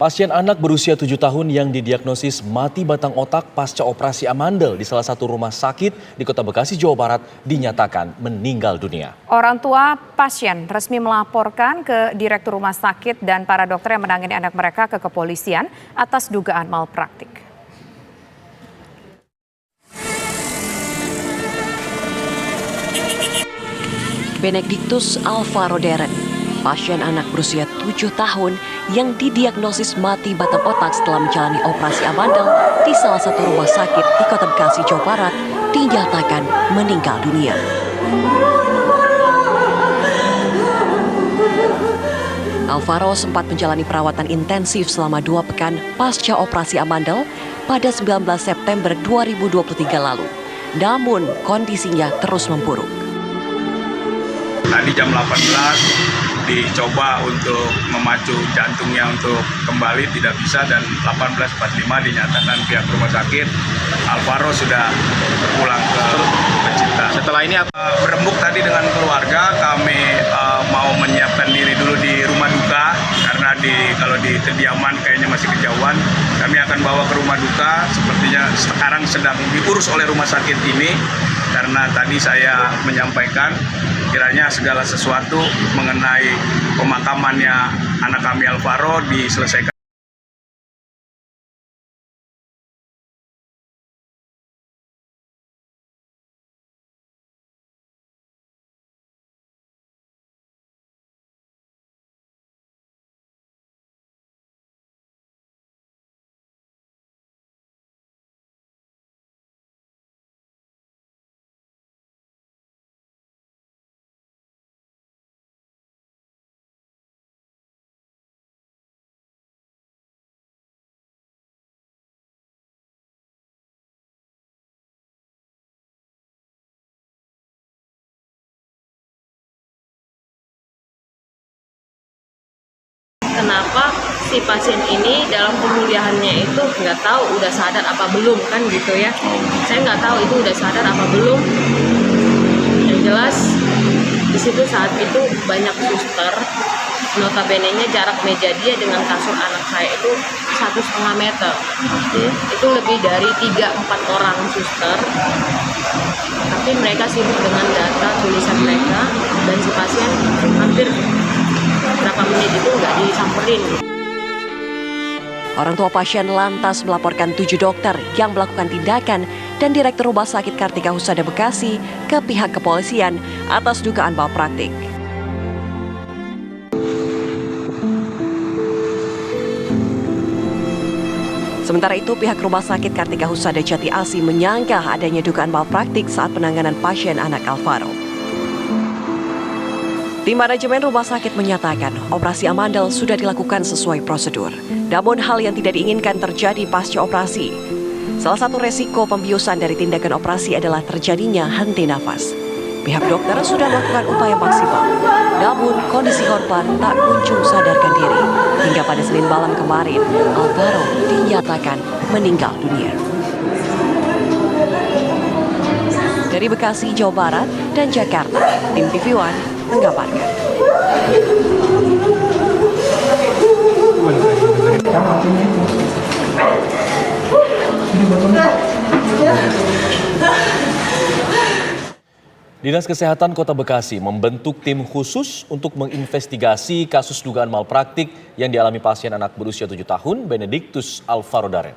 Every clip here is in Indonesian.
Pasien anak berusia 7 tahun yang didiagnosis mati batang otak pasca operasi amandel di salah satu rumah sakit di Kota Bekasi, Jawa Barat dinyatakan meninggal dunia. Orang tua pasien resmi melaporkan ke Direktur Rumah Sakit dan para dokter yang menangani anak mereka ke kepolisian atas dugaan malpraktik. Benedictus Alvaro Deren, pasien anak berusia 7 tahun yang didiagnosis mati batang otak setelah menjalani operasi amandel di salah satu rumah sakit di Kota Bekasi, Jawa Barat, dinyatakan meninggal dunia. Alvaro sempat menjalani perawatan intensif selama 2 pekan pasca operasi amandel pada 19 September 2023 lalu. Namun kondisinya terus memburuk. Tadi jam 18 dicoba untuk memacu jantungnya untuk kembali, tidak bisa, dan 18.45 dinyatakan pihak rumah sakit Alvaro sudah pulang ke pecinta. Setelah ini berembuk tadi dengan keluarga, kami mau menyiapkan diri dulu di rumah duka karena kalau di kediaman kayaknya masih kejauhan. Kami akan bawa ke rumah duka, sepertinya sekarang sedang diurus oleh rumah sakit ini karena tadi saya menyampaikan kiranya segala sesuatu mengenai pemakamannya anak kami Alvaro diselesaikan. Kenapa si pasien ini dalam pemulihannya itu nggak tahu udah sadar apa belum, kan gitu ya. Saya nggak tahu itu udah sadar apa belum. Yang jelas di situ saat itu banyak suster, notabene-nya jarak meja dia dengan kasur anak saya itu 1,5 meter. Itu lebih dari 3-4 orang suster. Tapi mereka sibuk dengan data tulisan mereka dan si pasien hampir berapa menit itu nggak disamperin. Orang tua pasien lantas melaporkan 7 dokter yang melakukan tindakan dan Direktur Rumah Sakit Kartika Husada Bekasi ke pihak kepolisian atas dugaan malpraktik. Sementara itu, pihak Rumah Sakit Kartika Husada Jati Asih menyangka adanya dugaan malpraktik saat penanganan pasien anak Alvaro. Tim manajemen rumah sakit menyatakan operasi amandel sudah dilakukan sesuai prosedur. Namun hal yang tidak diinginkan terjadi pasca operasi. Salah satu resiko pembiusan dari tindakan operasi adalah terjadinya henti nafas. Pihak dokter sudah melakukan upaya maksimal. Namun kondisi korban tak kunjung sadarkan diri. Hingga pada Senin malam kemarin, Alvaro dinyatakan meninggal dunia. Dari Bekasi, Jawa Barat dan Jakarta, tim TV One mengabarkan. Dinas Kesehatan Kota Bekasi membentuk tim khusus untuk menginvestigasi kasus dugaan malpraktik yang dialami pasien anak berusia 7 tahun, Benedictus Alvaro Deren.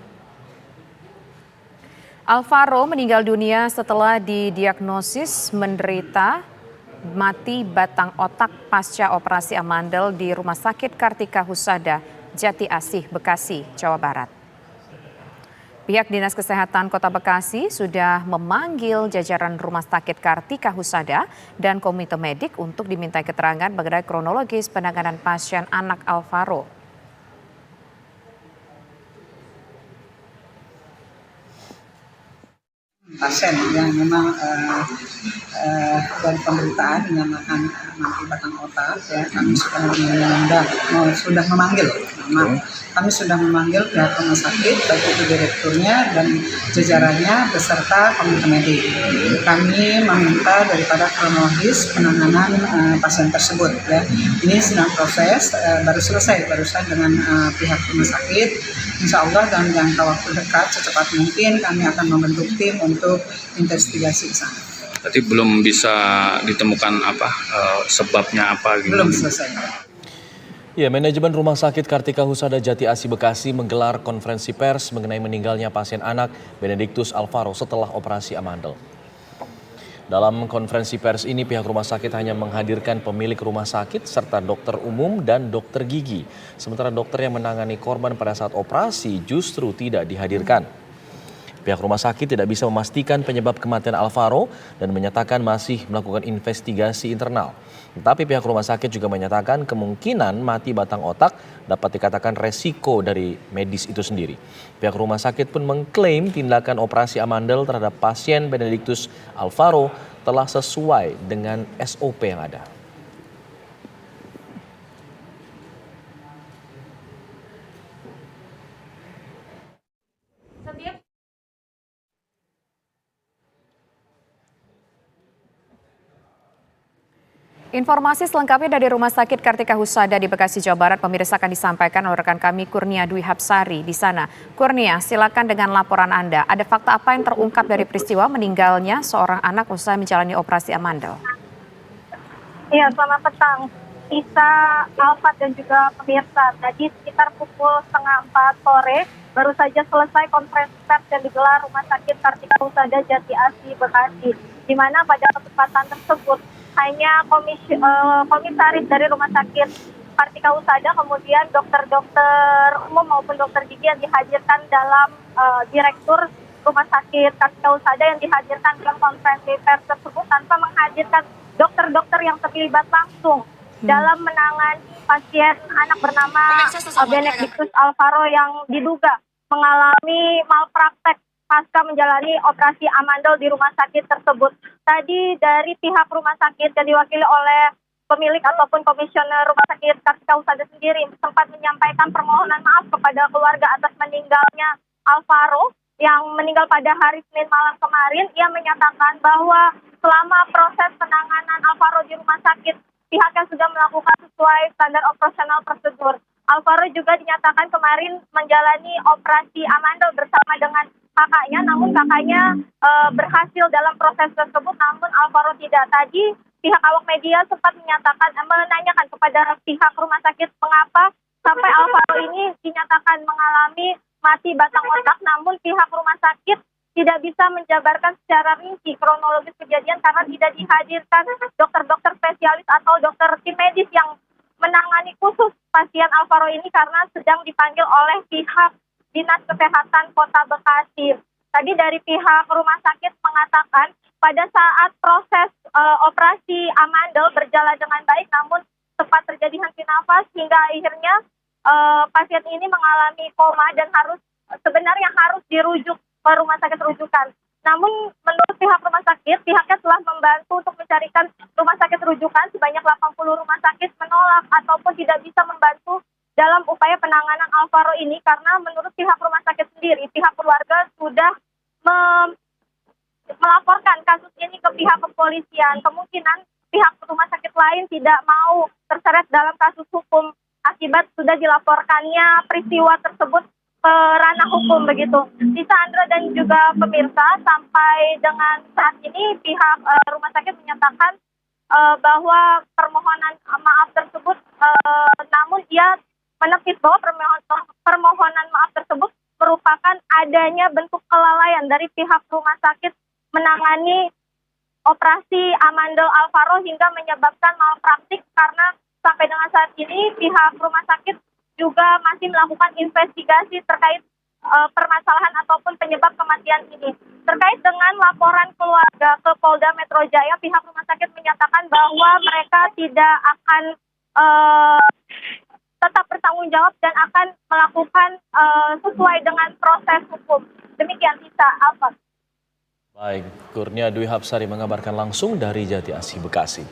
Alvaro meninggal dunia setelah didiagnosis menderita mati batang otak pasca operasi amandel di Rumah Sakit Kartika Husada, Jati Asih, Bekasi, Jawa Barat. Pihak Dinas Kesehatan Kota Bekasi sudah memanggil jajaran Rumah Sakit Kartika Husada dan Komite Medik untuk dimintai keterangan mengenai kronologis penanganan pasien anak Alvaro. Pasien yang memang dari pemberitaan dinamakan mati batang otak, ya kami sudah memanggil pertama. Kami sudah memanggil pihak rumah sakit, baik itu direkturnya dan jajarannya beserta komite medik. Kami meminta daripada kronologis penanganan pasien tersebut. Ya. Ini sedang proses, baru selesai barusan dengan pihak rumah sakit. Insya Allah dalam jangka waktu dekat secepat mungkin kami akan membentuk tim untuk investigasi ke sana. Berarti belum bisa ditemukan sebabnya apa gitu? Belum selesai. Ya, manajemen Rumah Sakit Kartika Husada Jati Asih Bekasi menggelar konferensi pers mengenai meninggalnya pasien anak Benedictus Alvaro setelah operasi amandel. Dalam konferensi pers ini pihak rumah sakit hanya menghadirkan pemilik rumah sakit serta dokter umum dan dokter gigi. Sementara dokter yang menangani korban pada saat operasi justru tidak dihadirkan. Pihak rumah sakit tidak bisa memastikan penyebab kematian Alvaro dan menyatakan masih melakukan investigasi internal. Tetapi pihak rumah sakit juga menyatakan kemungkinan mati batang otak dapat dikatakan resiko dari medis itu sendiri. Pihak rumah sakit pun mengklaim tindakan operasi amandel terhadap pasien Benedictus Alvaro telah sesuai dengan SOP yang ada. Informasi selengkapnya dari Rumah Sakit Kartika Husada di Bekasi, Jawa Barat, pemirsa akan disampaikan oleh rekan kami Kurnia Dwi Hapsari di sana. Kurnia, silakan dengan laporan Anda. Ada fakta apa yang terungkap dari peristiwa meninggalnya seorang anak usai menjalani operasi amandel? Iya, selamat petang. Isa, Alfat dan juga pemirsa. Tadi sekitar pukul 3:30 sore baru saja selesai konferensi pers yang digelar Rumah Sakit Kartika Husada Jati Asih Bekasi, di mana pada kesempatan tersebut hanya komisaris dari Rumah Sakit Kartika Husada, kemudian dokter-dokter umum maupun dokter gigi yang dihadirkan dalam direktur Rumah Sakit Kartika Husada yang dihadirkan dalam konferensi pers tersebut tanpa menghadirkan dokter-dokter yang terlibat langsung dalam menangani pasien anak bernama Benedictus Alvaro yang diduga mengalami malpraktek pasca menjalani operasi amandel di rumah sakit tersebut. Tadi dari pihak rumah sakit yang diwakili oleh pemilik ataupun komisioner Rumah Sakit Kartika Husada sendiri sempat menyampaikan permohonan maaf kepada keluarga atas meninggalnya Alvaro yang meninggal pada hari Senin malam kemarin. Ia menyatakan bahwa selama proses penanganan Alvaro di rumah sakit, pihaknya sudah melakukan sesuai standar operasional prosedur. Alvaro juga dinyatakan kemarin menjalani operasi amandel bersama dengan kakaknya, namun kakaknya berhasil dalam proses tersebut, namun Alvaro tidak. Tadi pihak awak media sempat menanyakan kepada pihak rumah sakit mengapa sampai Alvaro ini dinyatakan mengalami mati batang otak, namun pihak rumah sakit tidak bisa menjabarkan secara rinci kronologis kejadian karena tidak dihadirkan dokter-dokter spesialis atau dokter tim medis yang menangani khusus pasien Alvaro ini karena sedang dipanggil oleh pihak Dinas Kesehatan Kota Bekasi. Tadi dari pihak rumah sakit mengatakan pada saat proses operasi amandel berjalan dengan baik, namun sempat terjadi henti nafas hingga akhirnya pasien ini mengalami koma dan sebenarnya harus dirujuk ke rumah sakit rujukan. Namun menurut pihak rumah sakit, pihaknya telah membantu untuk mencarikan rumah sakit rujukan sebanyak 80 rumah sakit menolak ataupun tidak bisa membantu dalam upaya penanganan Alvaro ini karena menurut pihak rumah sakit sendiri, pihak keluarga sudah melaporkan kasus ini ke pihak kepolisian. Kemungkinan pihak rumah sakit lain tidak mau terseret dalam kasus hukum akibat sudah dilaporkannya peristiwa tersebut ke ranah hukum begitu. Bisa Andra dan juga pemirsa, sampai dengan saat ini pihak rumah sakit menyatakan bahwa permohonan maaf tersebut, namun ia menepis bahwa permohonan maaf tersebut merupakan adanya bentuk kelalaian dari pihak rumah sakit menangani operasi amandel Alvaro hingga menyebabkan malpraktik karena sampai dengan saat ini pihak rumah sakit juga masih melakukan investigasi terkait permasalahan ataupun penyebab kematian ini. Terkait dengan laporan keluarga ke Polda Metro Jaya, pihak rumah sakit menyatakan bahwa mereka tidak akan tetap bertanggung jawab dan akan melakukan sesuai dengan proses hukum. Demikian Tisa, Alfat. Baik, Kurnia Dwi Hapsari mengabarkan langsung dari Jati Asih Bekasi.